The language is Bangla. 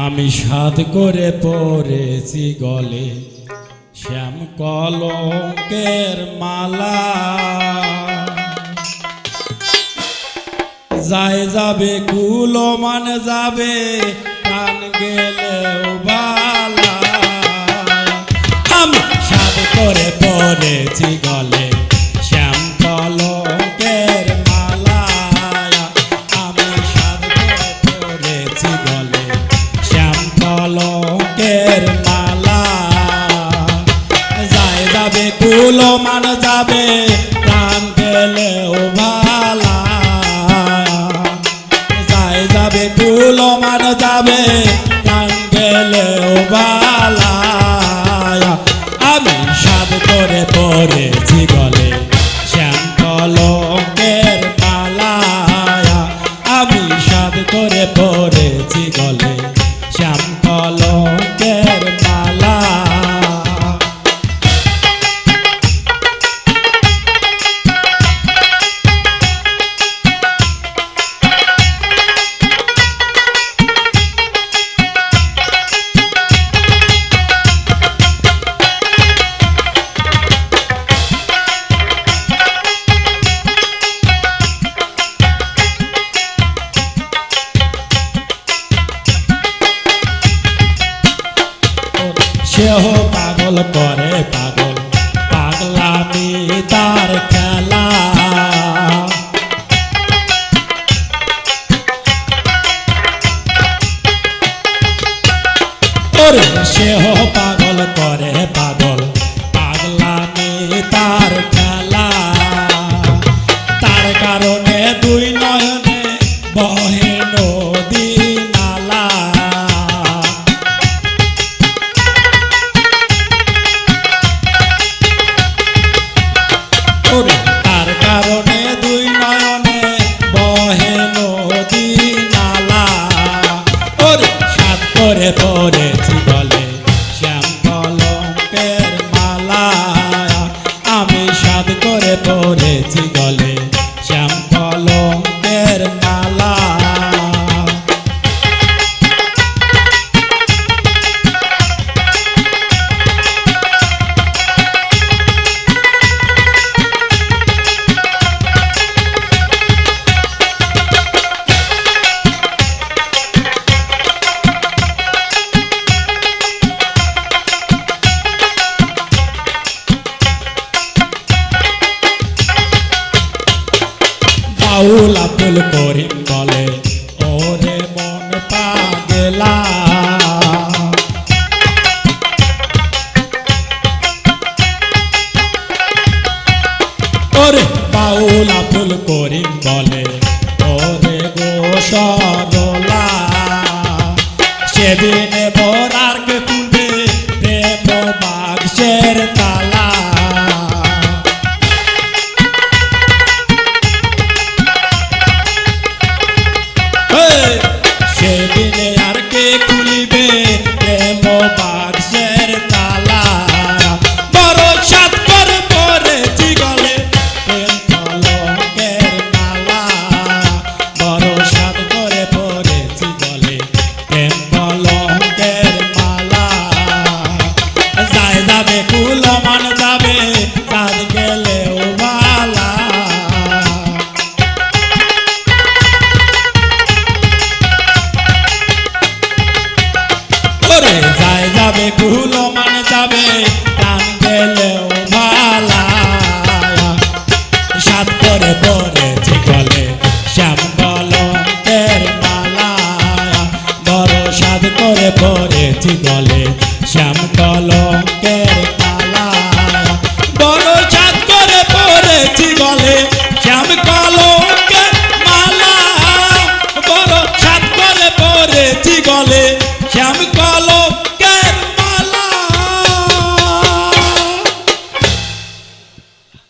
আমি সাধ করে পরেছি গলে শ্যাম কলঙ্কের মালা। যায় যাবে কুলো মান যাবে প্রাণ গেলেও বালা। আমি সাধ করে পরেছি গলে শ্যাম কলঙ্কের মালা। আমি সাধ করে পরেছি গলে শ্যাম কলঙ্কের মালা। যায় যাবে কুলো মান যাবে প্রাণ গেলেও ভালা। যায় যাবে কুলো মান যাবে প্রাণ গেলেও ভালা। আমি সাধ করে পরেছি গলে শ্যাম কলঙ্কের মালা। আমি সাধ করে পরেছি গলে শ্যাম কলঙ্কের মালা। সেহ পাগল করে পাগল পাগলামি তার খেলা। ওরে সেহ পাগল করে পাগল পাগলামি তার খেলা। তার কারণে দুই নয়নে বহে নদী নালা। তার কারণে দুই নয়নে বহে নদী নালা। ওরে সাধ করে পরেছি গলে শ্যাম কলঙ্কের মালা। আমি সাধ করে পরেছি গলে শ্যাম কলঙ্কের মালা। বাউল আব্দুল করিম বলে ওরে মন পাগলা। ওরে বাউল আব্দুল করিম বলে ওরে গো সরলা। সেদিনে বরার কে খুলবে প্রেম বাক্সের তালা। সেদিনে আর কে খুলিবে প্রেম বাক্সের তালা। বড় সাধ করে পরেছি গলে প্রেম কলঙ্কের মালা। বড় সাধ করে পরেছি গলে প্রেম কলঙ্কের মালা। যায় যাবে কুলো মান যাবে সাধ গেলেও ভালা। যায় যাবে কুলো মান যাবে প্রাণ গেলেও ভালা। সাধ করে পরেছি গলে শ্যাম কলঙ্কের মালা। বড় সাধ করে পরেছি গলে শ্যাম কলঙ্কের